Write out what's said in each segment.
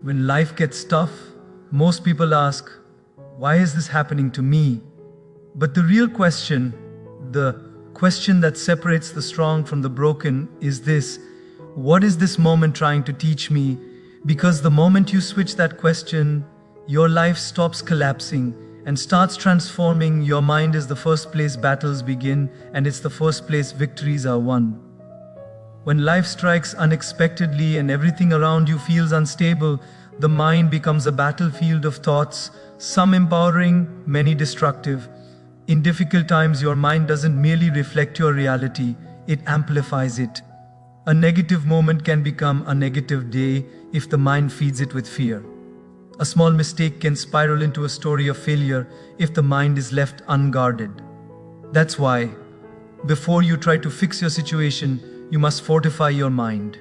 When life gets tough, most people ask, why is this happening to me? But the question that separates the strong from the broken is this: what is this moment trying to teach me? Because the moment you switch that question, your life stops collapsing and starts transforming. Your mind is the first place battles begin, and it's the first place victories are won. When life strikes unexpectedly and everything around you feels unstable, the mind becomes a battlefield of thoughts, some empowering, many destructive. In difficult times, your mind doesn't merely reflect your reality, it amplifies it. A negative moment can become a negative day if the mind feeds it with fear. A small mistake can spiral into a story of failure if the mind is left unguarded. That's why, before you try to fix your situation, you must fortify your mind.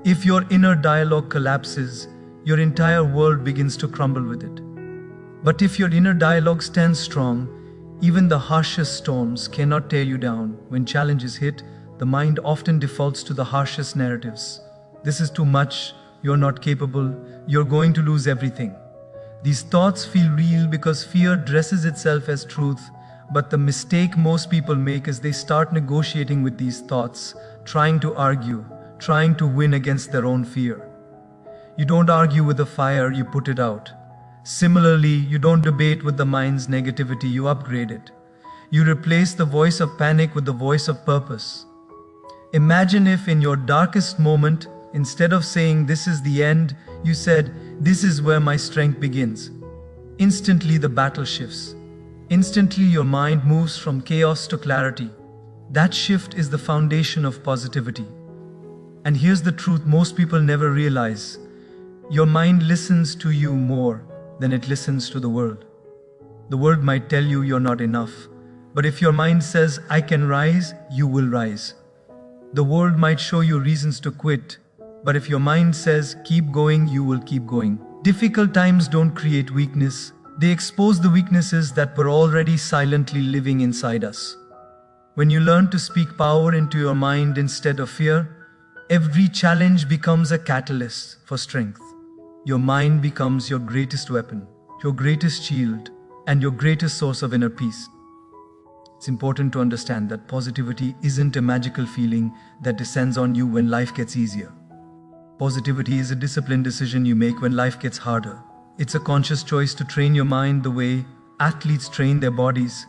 If your inner dialogue collapses, your entire world begins to crumble with it. But if your inner dialogue stands strong, even the harshest storms cannot tear you down. When challenges hit, the mind often defaults to the harshest narratives. This is too much, you're not capable, you're going to lose everything. These thoughts feel real because fear dresses itself as truth, but the mistake most people make is they start negotiating with these thoughts, trying to argue, trying to win against their own fear. You don't argue with the fire, you put it out. Similarly, you don't debate with the mind's negativity, you upgrade it. You replace the voice of panic with the voice of purpose. Imagine if in your darkest moment, instead of saying this is the end, you said this is where my strength begins. Instantly the battle shifts. Instantly your mind moves from chaos to clarity. That shift is the foundation of positivity. And here's the truth most people never realize. Your mind listens to you more than it listens to the world. The world might tell you you're not enough, but if your mind says, I can rise, you will rise. The world might show you reasons to quit, but if your mind says, keep going, you will keep going. Difficult times don't create weakness, they expose the weaknesses that were already silently living inside us. When you learn to speak power into your mind instead of fear, every challenge becomes a catalyst for strength. Your mind becomes your greatest weapon, your greatest shield, and your greatest source of inner peace. It's important to understand that positivity isn't a magical feeling that descends on you when life gets easier. Positivity is a disciplined decision you make when life gets harder. It's a conscious choice to train your mind the way athletes train their bodies.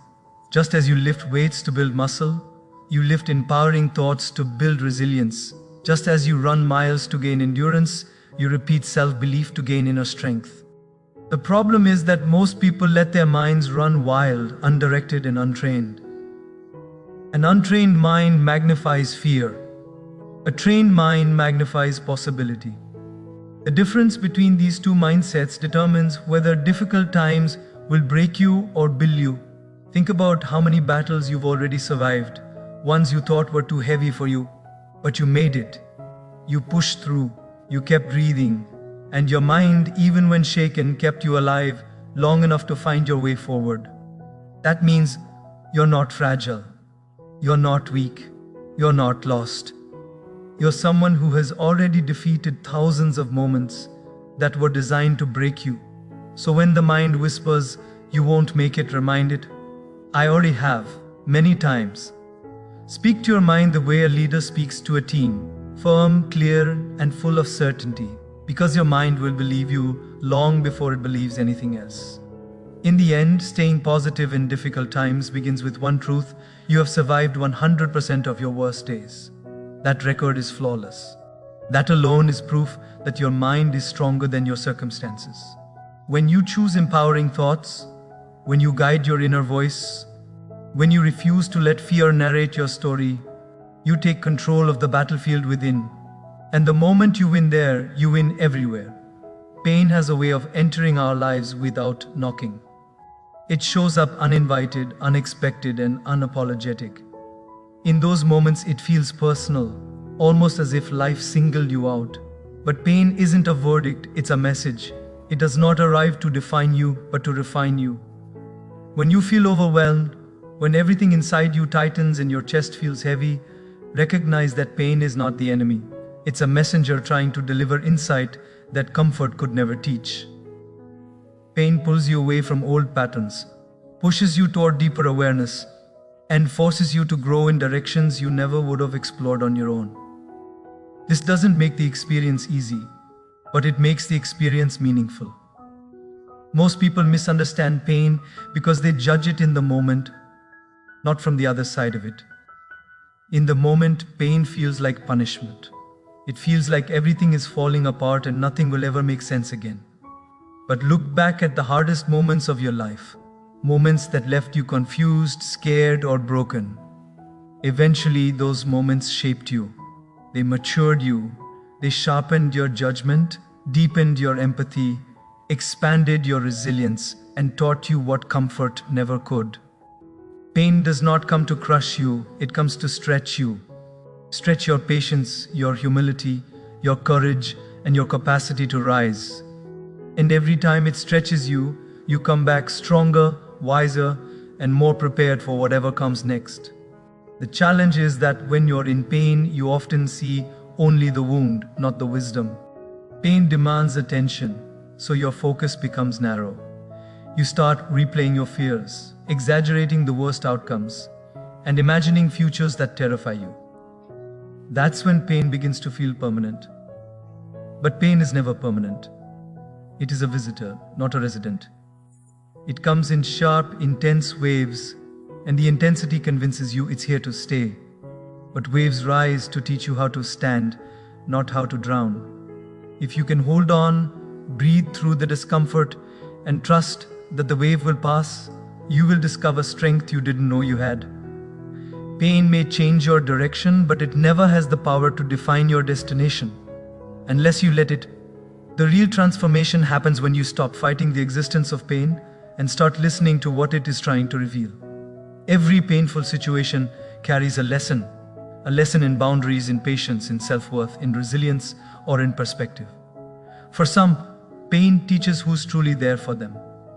Just as you lift weights to build muscle, you lift empowering thoughts to build resilience. Just as you run miles to gain endurance, you repeat self-belief to gain inner strength. The problem is that most people let their minds run wild, undirected and untrained. An untrained mind magnifies fear. A trained mind magnifies possibility. The difference between these two mindsets determines whether difficult times will break you or build you. Think about how many battles you've already survived, ones you thought were too heavy for you, but you made it. You pushed through, you kept breathing, and your mind, even when shaken, kept you alive long enough to find your way forward. That means you're not fragile, you're not weak, you're not lost. You're someone who has already defeated thousands of moments that were designed to break you. So when the mind whispers, you won't make it, remind it, I already have, many times. Speak to your mind the way a leader speaks to a team, firm, clear, and full of certainty, because your mind will believe you long before it believes anything else. In the end, staying positive in difficult times begins with one truth: you have survived 100% of your worst days. That record is flawless. That alone is proof that your mind is stronger than your circumstances. When you choose empowering thoughts, when you guide your inner voice, when you refuse to let fear narrate your story, you take control of the battlefield within. And the moment you win there, you win everywhere. Pain has a way of entering our lives without knocking. It shows up uninvited, unexpected, and unapologetic. In those moments, it feels personal, almost as if life singled you out. But pain isn't a verdict, it's a message. It does not arrive to define you, but to refine you. When you feel overwhelmed, when everything inside you tightens and your chest feels heavy, recognize that pain is not the enemy. It's a messenger trying to deliver insight that comfort could never teach. Pain pulls you away from old patterns, pushes you toward deeper awareness, and forces you to grow in directions you never would have explored on your own. This doesn't make the experience easy, but it makes the experience meaningful. Most people misunderstand pain because they judge it in the moment, not from the other side of it. In the moment, pain feels like punishment. It feels like everything is falling apart and nothing will ever make sense again. But look back at the hardest moments of your life, moments that left you confused, scared, or broken. Eventually, those moments shaped you. They matured you. They sharpened your judgment, deepened your empathy, expanded your resilience, and taught you what comfort never could. Pain does not come to crush you, it comes to stretch you. Stretch your patience, your humility, your courage, and your capacity to rise. And every time it stretches you, you come back stronger, wiser, and more prepared for whatever comes next. The challenge is that when you're in pain, you often see only the wound, not the wisdom. Pain demands attention, so your focus becomes narrow. You start replaying your fears, exaggerating the worst outcomes, and imagining futures that terrify you. That's when pain begins to feel permanent. But pain is never permanent. It is a visitor, not a resident. It comes in sharp, intense waves, and the intensity convinces you it's here to stay. But waves rise to teach you how to stand, not how to drown. If you can hold on, breathe through the discomfort, and trust that the wave will pass, you will discover strength you didn't know you had. Pain may change your direction, but it never has the power to define your destination, unless you let it. The real transformation happens when you stop fighting the existence of pain and start listening to what it is trying to reveal. Every painful situation carries a lesson in boundaries, in patience, in self-worth, in resilience, or in perspective. For some, pain teaches who's truly there for them.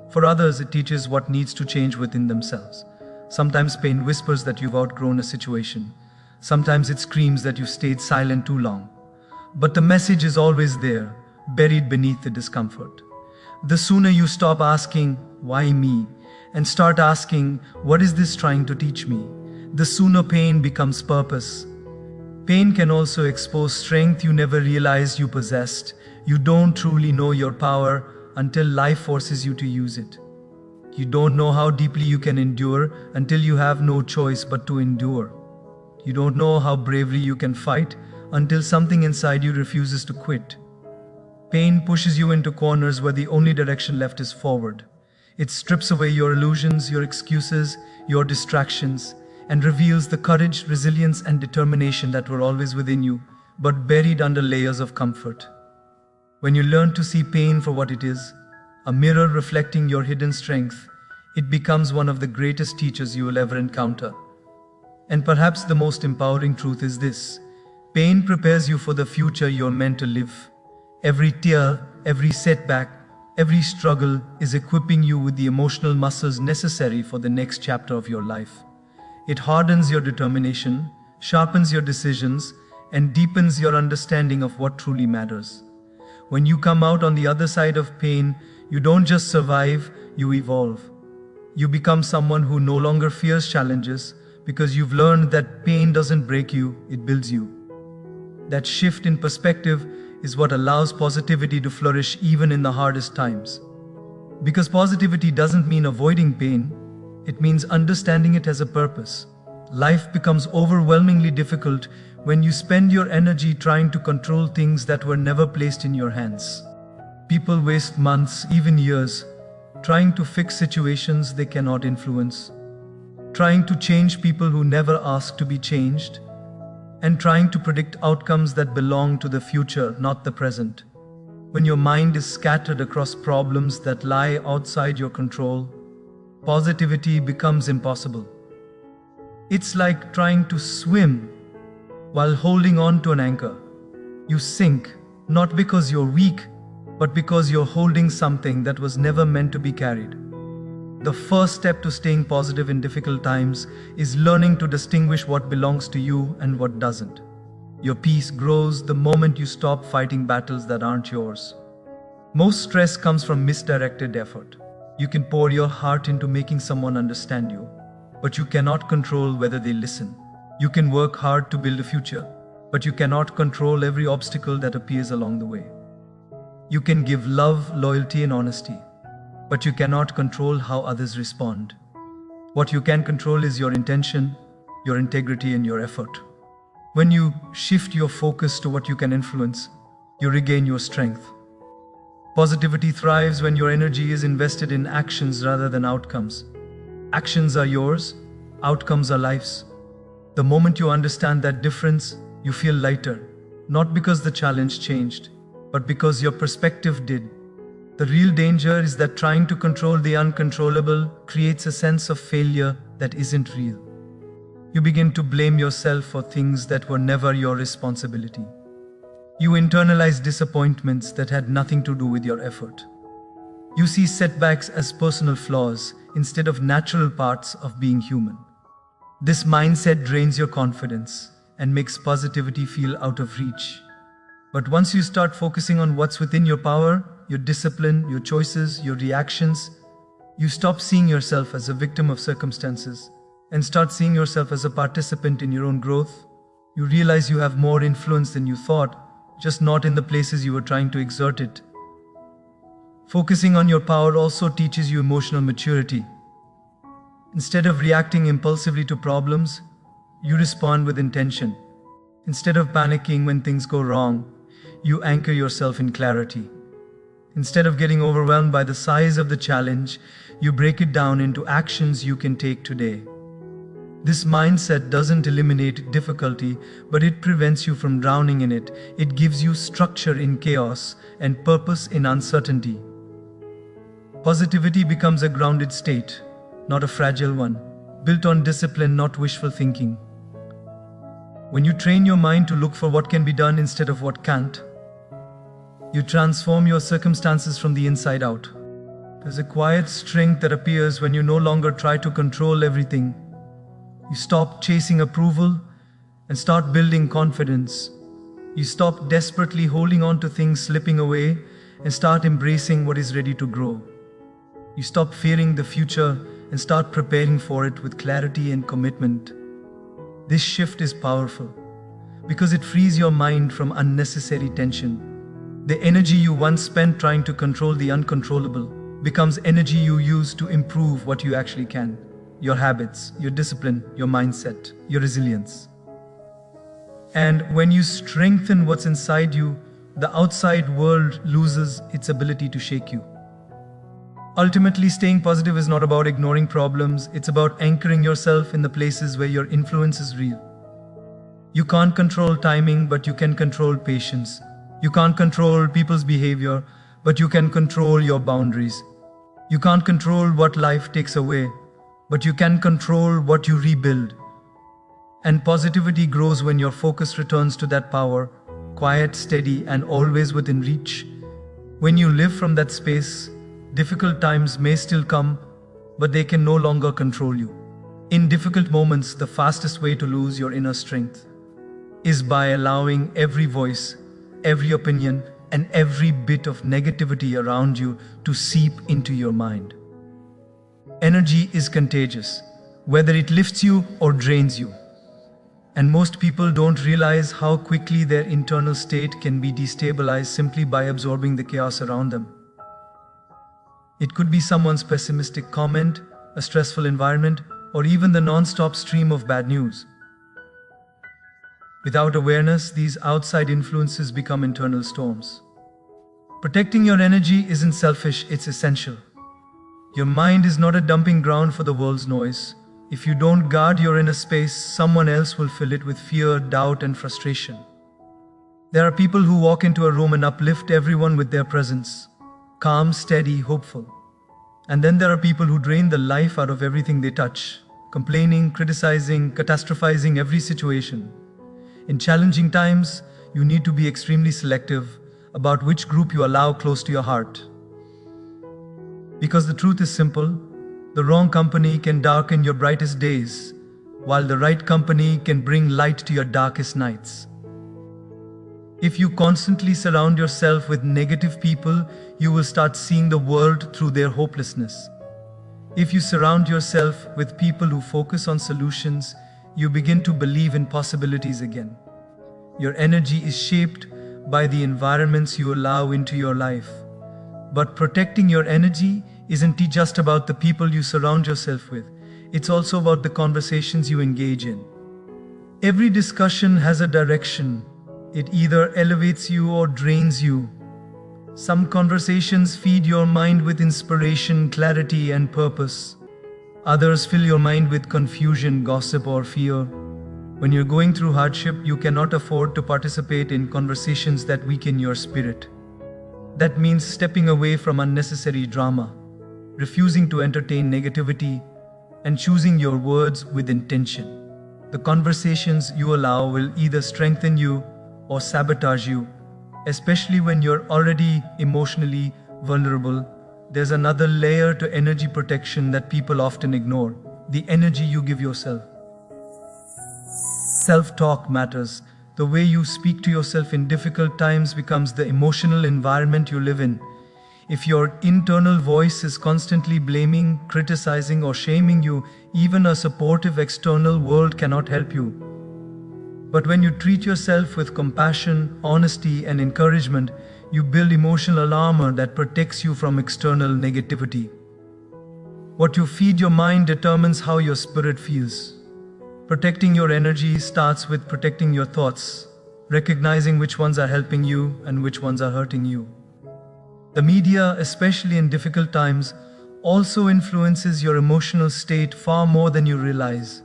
For others, it teaches what needs to change within themselves. Sometimes pain whispers that you've outgrown a situation. Sometimes it screams that you've stayed silent too long. But the message is always there, buried beneath the discomfort. The sooner you stop asking, "Why me?" and start asking, "What is this trying to teach me?" the sooner pain becomes purpose. Pain can also expose strength you never realized you possessed. You don't truly know your power until life forces you to use it. You don't know how deeply you can endure until you have no choice but to endure. You don't know how bravely you can fight until something inside you refuses to quit. Pain pushes you into corners where the only direction left is forward. It strips away your illusions, your excuses, your distractions, and reveals the courage, resilience, and determination that were always within you, but buried under layers of comfort. When you learn to see pain for what it is, a mirror reflecting your hidden strength, it becomes one of the greatest teachers you will ever encounter. And perhaps the most empowering truth is this: pain prepares you for the future you're meant to live. Every tear, every setback, every struggle is equipping you with the emotional muscles necessary for the next chapter of your life. It hardens your determination, sharpens your decisions, and deepens your understanding of what truly matters. When you come out on the other side of pain, you don't just survive, you evolve. You become someone who no longer fears challenges because you've learned that pain doesn't break you, it builds you. That shift in perspective is what allows positivity to flourish even in the hardest times. Because positivity doesn't mean avoiding pain, it means understanding it as a purpose. Life becomes overwhelmingly difficult when you spend your energy trying to control things that were never placed in your hands. People waste months, even years, trying to fix situations they cannot influence, trying to change people who never asked to be changed, and trying to predict outcomes that belong to the future, not the present. When your mind is scattered across problems that lie outside your control, positivity becomes impossible. It's like trying to swim while holding on to an anchor. You sink, not because you're weak, but because you're holding something that was never meant to be carried. The first step to staying positive in difficult times is learning to distinguish what belongs to you and what doesn't. Your peace grows the moment you stop fighting battles that aren't yours. Most stress comes from misdirected effort. You can pour your heart into making someone understand you, but you cannot control whether they listen. You can work hard to build a future, but you cannot control every obstacle that appears along the way. You can give love, loyalty, and honesty, but you cannot control how others respond. What you can control is your intention, your integrity, and your effort. When you shift your focus to what you can influence, you regain your strength. Positivity thrives when your energy is invested in actions rather than outcomes. Actions are yours, outcomes are life's. The moment you understand that difference, you feel lighter, not because the challenge changed, but because your perspective did. The real danger is that trying to control the uncontrollable creates a sense of failure that isn't real. You begin to blame yourself for things that were never your responsibility. You internalize disappointments that had nothing to do with your effort. You see setbacks as personal flaws instead of natural parts of being human. This mindset drains your confidence and makes positivity feel out of reach. But once you start focusing on what's within your power, your discipline, your choices, your reactions, you stop seeing yourself as a victim of circumstances and start seeing yourself as a participant in your own growth. You realize you have more influence than you thought, just not in the places you were trying to exert it. Focusing on your power also teaches you emotional maturity. Instead of reacting impulsively to problems, you respond with intention. Instead of panicking when things go wrong, you anchor yourself in clarity. Instead of getting overwhelmed by the size of the challenge, you break it down into actions you can take today. This mindset doesn't eliminate difficulty, but it prevents you from drowning in it. It gives you structure in chaos and purpose in uncertainty. Positivity becomes a grounded state, not a fragile one, built on discipline, not wishful thinking. When you train your mind to look for what can be done instead of what can't, you transform your circumstances from the inside out. There's a quiet strength that appears when you no longer try to control everything. You stop chasing approval and start building confidence. You stop desperately holding on to things slipping away and start embracing what is ready to grow. You stop fearing the future and start preparing for it with clarity and commitment. This shift is powerful because it frees your mind from unnecessary tension. The energy you once spent trying to control the uncontrollable becomes energy you use to improve what you actually can. Your habits, your discipline, your mindset, your resilience. And when you strengthen what's inside you, the outside world loses its ability to shake you. Ultimately, staying positive is not about ignoring problems, it's about anchoring yourself in the places where your influence is real. You can't control timing, but you can control patience. You can't control people's behavior, but you can control your boundaries. You can't control what life takes away, but you can control what you rebuild. And positivity grows when your focus returns to that power, quiet, steady, and always within reach. When you live from that space, difficult times may still come, but they can no longer control you. In difficult moments, the fastest way to lose your inner strength is by allowing every voice, every opinion, and every bit of negativity around you to seep into your mind. Energy is contagious, whether it lifts you or drains you. And most people don't realize how quickly their internal state can be destabilized simply by absorbing the chaos around them. It could be someone's pessimistic comment, a stressful environment, or even the non-stop stream of bad news. Without awareness, these outside influences become internal storms. Protecting your energy isn't selfish, it's essential. Your mind is not a dumping ground for the world's noise. If you don't guard your inner space, someone else will fill it with fear, doubt, and frustration. There are people who walk into a room and uplift everyone with their presence, calm, steady, hopeful. And then there are people who drain the life out of everything they touch, complaining, criticizing, catastrophizing every situation. In challenging times, you need to be extremely selective about which group you allow close to your heart. Because the truth is simple, the wrong company can darken your brightest days, while the right company can bring light to your darkest nights. If you constantly surround yourself with negative people, you will start seeing the world through their hopelessness. If you surround yourself with people who focus on solutions, you begin to believe in possibilities again. Your energy is shaped by the environments you allow into your life. But protecting your energy isn't just about the people you surround yourself with, it's also about the conversations you engage in. Every discussion has a direction. It either elevates you or drains you. Some conversations feed your mind with inspiration, clarity, and purpose. Others fill your mind with confusion, gossip, or fear. When you're going through hardship, you cannot afford to participate in conversations that weaken your spirit. That means stepping away from unnecessary drama, refusing to entertain negativity, and choosing your words with intention. The conversations you allow will either strengthen you or sabotage you, especially when you're already emotionally vulnerable. There's another layer to energy protection that people often ignore: the energy you give yourself. Self-talk matters. The way you speak to yourself in difficult times becomes the emotional environment you live in. If your internal voice is constantly blaming, criticizing, or shaming you, even a supportive external world cannot help you. But when you treat yourself with compassion, honesty, and encouragement, you build emotional armor that protects you from external negativity. What you feed your mind determines how your spirit feels. Protecting your energy starts with protecting your thoughts, recognizing which ones are helping you and which ones are hurting you. The media, especially in difficult times, also influences your emotional state far more than you realize.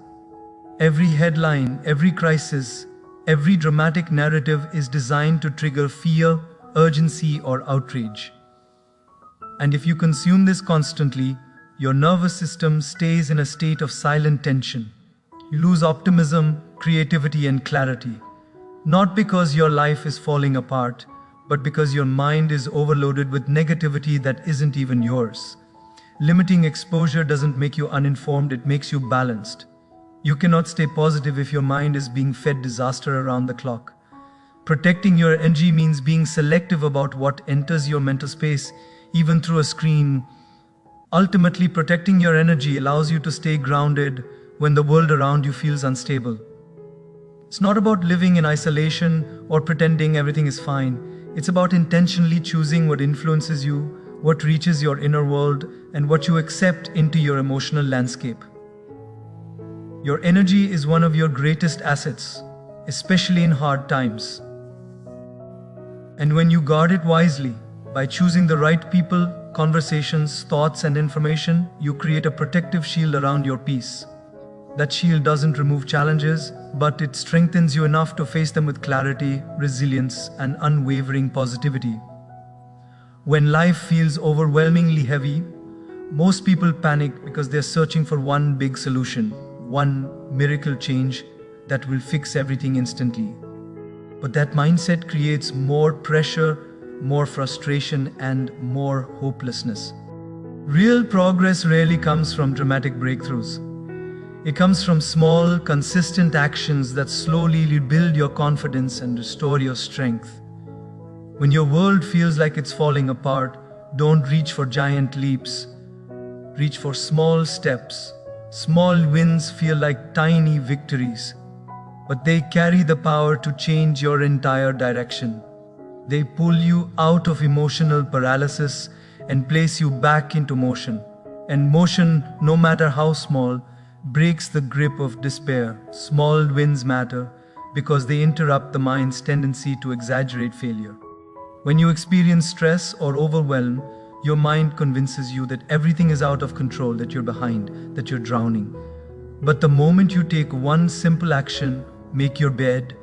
Every headline, every crisis, every dramatic narrative is designed to trigger fear, urgency, or outrage. And if you consume this constantly, your nervous system stays in a state of silent tension. You lose optimism, creativity, and clarity. Not because your life is falling apart, but because your mind is overloaded with negativity that isn't even yours. Limiting exposure doesn't make you uninformed, it makes you balanced. You cannot stay positive if your mind is being fed disaster around the clock. Protecting your energy means being selective about what enters your mental space, even through a screen. Ultimately, protecting your energy allows you to stay grounded when the world around you feels unstable. It's not about living in isolation or pretending everything is fine. It's about intentionally choosing what influences you, what reaches your inner world, and what you accept into your emotional landscape. Your energy is one of your greatest assets, especially in hard times. And when you guard it wisely, by choosing the right people, conversations, thoughts, and information, you create a protective shield around your peace. That shield doesn't remove challenges, but it strengthens you enough to face them with clarity, resilience, and unwavering positivity. When life feels overwhelmingly heavy, most people panic because they're searching for one big solution, one miracle change that will fix everything instantly. But that mindset creates more pressure, more frustration, and more hopelessness. Real progress rarely comes from dramatic breakthroughs. It comes from small, consistent actions that slowly build your confidence and restore your strength. When your world feels like it's falling apart, don't reach for giant leaps. Reach for small steps. Small wins feel like tiny victories, but they carry the power to change your entire direction. They pull you out of emotional paralysis and place you back into motion. And motion, no matter how small, breaks the grip of despair. Small wins matter because they interrupt the mind's tendency to exaggerate failure. When you experience stress or overwhelm, your mind convinces you that everything is out of control, that you're behind, that you're drowning. But the moment you take one simple action, make your bed,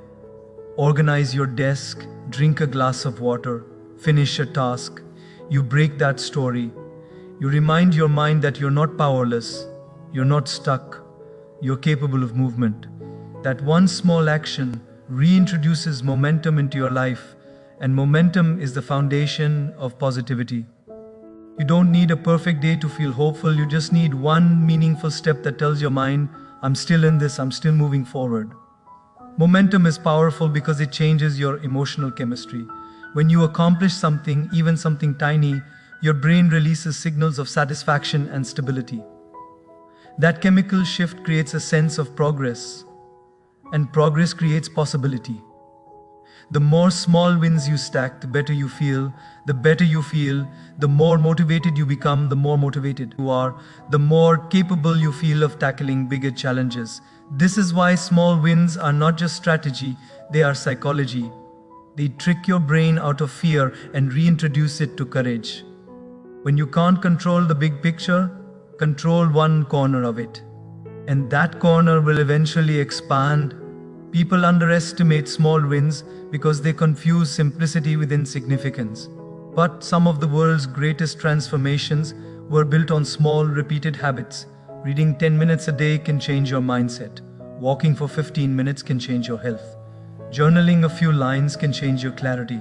organize your desk, drink a glass of water, finish a task, you break that story. You remind your mind that you're not powerless, you're not stuck, you're capable of movement. That one small action reintroduces momentum into your life, and momentum is the foundation of positivity. You don't need a perfect day to feel hopeful, you just need one meaningful step that tells your mind, I'm still in this, I'm still moving forward. Momentum is powerful because it changes your emotional chemistry. When you accomplish something, even something tiny, your brain releases signals of satisfaction and stability. That chemical shift creates a sense of progress, and progress creates possibility. The more small wins you stack, the better you feel. The better you feel, the more motivated you become. The more motivated you are, the more capable you feel of tackling bigger challenges. This is why small wins are not just strategy, they are psychology. They trick your brain out of fear and reintroduce it to courage. When you can't control the big picture, control one corner of it, and that corner will eventually expand. People underestimate small wins because they confuse simplicity with insignificance. But some of the world's greatest transformations were built on small, repeated habits. Reading 10 minutes a day can change your mindset. Walking for 15 minutes can change your health. Journaling a few lines can change your clarity.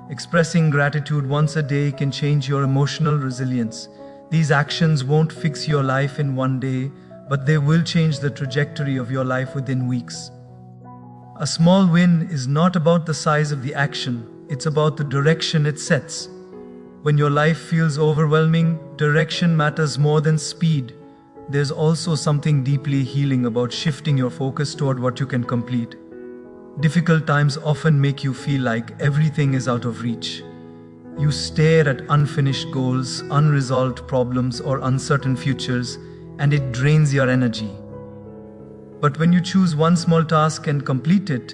Expressing gratitude once a day can change your emotional resilience. These actions won't fix your life in one day, but they will change the trajectory of your life within weeks. A small win is not about the size of the action, it's about the direction it sets. When your life feels overwhelming, direction matters more than speed. There's also something deeply healing about shifting your focus toward what you can complete. Difficult times often make you feel like everything is out of reach. You stare at unfinished goals, unresolved problems, or uncertain futures, and it drains your energy. But when you choose one small task and complete it,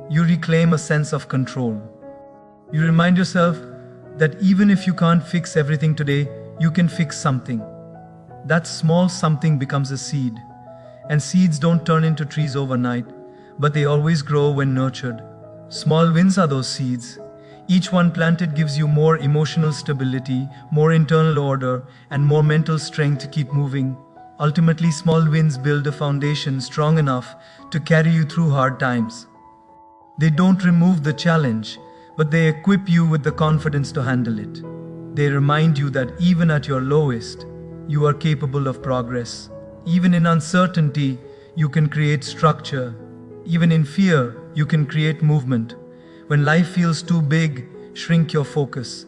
you reclaim a sense of control. You remind yourself that even if you can't fix everything today, you can fix something. That small something becomes a seed. And seeds don't turn into trees overnight, but they always grow when nurtured. Small wins are those seeds. Each one planted gives you more emotional stability, more internal order, and more mental strength to keep moving. Ultimately, small wins build a foundation strong enough to carry you through hard times. They don't remove the challenge, but they equip you with the confidence to handle it. They remind you that even at your lowest, you are capable of progress. Even in uncertainty, you can create structure. Even in fear, you can create movement. When life feels too big, shrink your focus.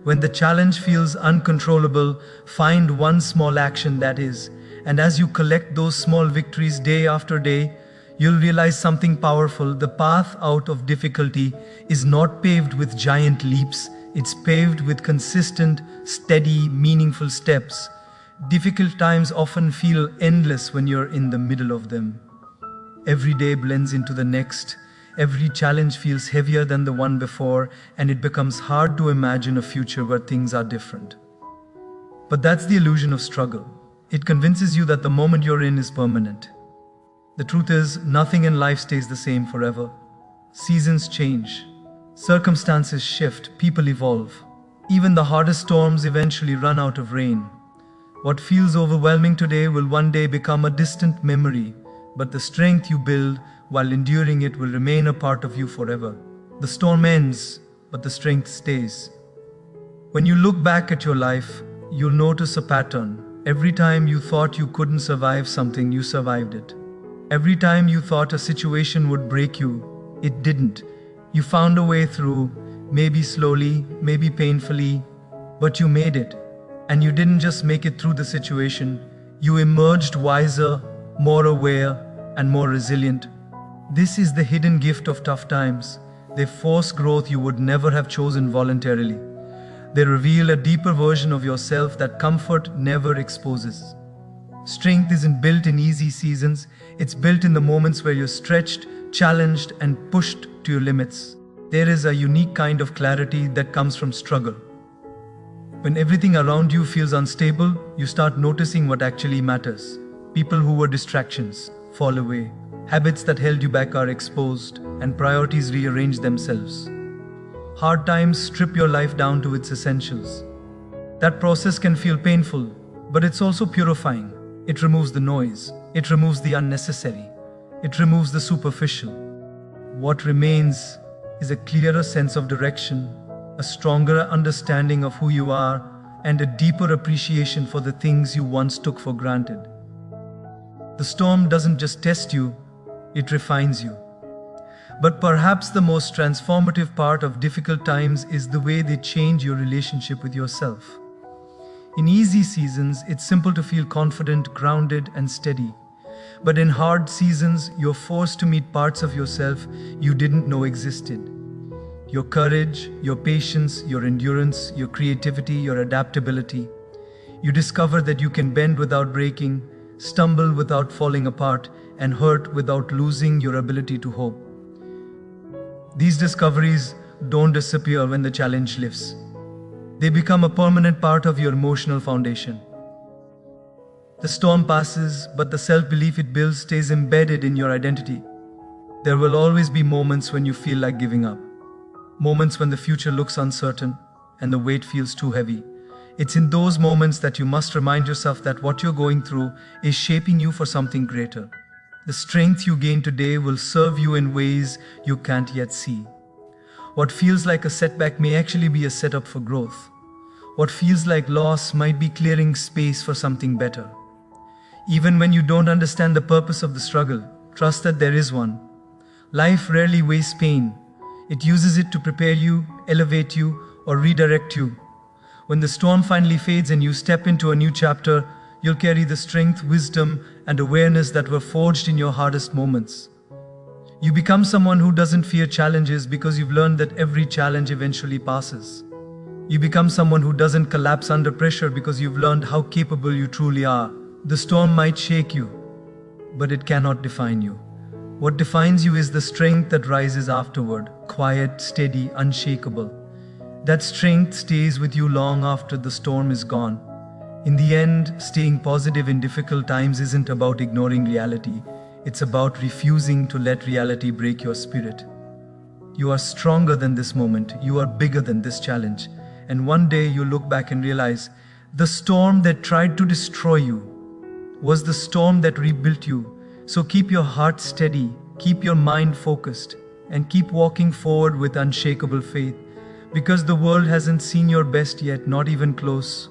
When the challenge feels uncontrollable, find one small action that is. And as you collect those small victories day after day, you'll realize something powerful. The path out of difficulty is not paved with giant leaps. It's paved with consistent, steady, meaningful steps. Difficult times often feel endless when you're in the middle of them. Every day blends into the next. Every challenge feels heavier than the one before, and it becomes hard to imagine a future where things are different. But that's the illusion of struggle. It convinces you that the moment you're in is permanent. The truth is, nothing in life stays the same forever. Seasons change. Circumstances shift. People evolve. Even the hardest storms eventually run out of rain. What feels overwhelming today will one day become a distant memory, but the strength you build while enduring it will remain a part of you forever. The storm ends, but the strength stays. When you look back at your life, you'll notice a pattern. Every time you thought you couldn't survive something, you survived it. Every time you thought a situation would break you, it didn't. You found a way through, maybe slowly, maybe painfully, but you made it. And you didn't just make it through the situation, you emerged wiser, more aware, and more resilient. This is the hidden gift of tough times. They force growth you would never have chosen voluntarily. They reveal a deeper version of yourself that comfort never exposes. Strength isn't built in easy seasons, it's built in the moments where you're stretched, challenged, and pushed to your limits. There is a unique kind of clarity that comes from struggle. When everything around you feels unstable, you start noticing what actually matters. People who were distractions fall away. Habits that held you back are exposed, and priorities rearrange themselves. Hard times strip your life down to its essentials. That process can feel painful, but it's also purifying. It removes the noise. It removes the unnecessary. It removes the superficial. What remains is a clearer sense of direction, a stronger understanding of who you are, and a deeper appreciation for the things you once took for granted. The storm doesn't just test you, it refines you. But perhaps the most transformative part of difficult times is the way they change your relationship with yourself. In easy seasons, it's simple to feel confident, grounded, and steady. But in hard seasons, you're forced to meet parts of yourself you didn't know existed. Your courage, your patience, your endurance, your creativity, your adaptability. You discover that you can bend without breaking, stumble without falling apart, and hurt without losing your ability to hope. These discoveries don't disappear when the challenge lifts. They become a permanent part of your emotional foundation. The storm passes, but the self-belief it builds stays embedded in your identity. There will always be moments when you feel like giving up. Moments when the future looks uncertain and the weight feels too heavy. It's in those moments that you must remind yourself that what you're going through is shaping you for something greater. The strength you gain today will serve you in ways you can't yet see. What feels like a setback may actually be a setup for growth. What feels like loss might be clearing space for something better. Even when you don't understand the purpose of the struggle, trust that there is one. Life rarely wastes pain. It uses it to prepare you, elevate you, or redirect you. When the storm finally fades and you step into a new chapter, you'll carry the strength, wisdom, and awareness that were forged in your hardest moments. You become someone who doesn't fear challenges because you've learned that every challenge eventually passes. You become someone who doesn't collapse under pressure because you've learned how capable you truly are. The storm might shake you, but it cannot define you. What defines you is the strength that rises afterward, quiet, steady, unshakable. That strength stays with you long after the storm is gone. In the end, staying positive in difficult times isn't about ignoring reality. It's about refusing to let reality break your spirit. You are stronger than this moment. You are bigger than this challenge. And one day you look back and realize the storm that tried to destroy you was the storm that rebuilt you. So keep your heart steady, keep your mind focused, and keep walking forward with unshakable faith. Because the world hasn't seen your best yet, not even close.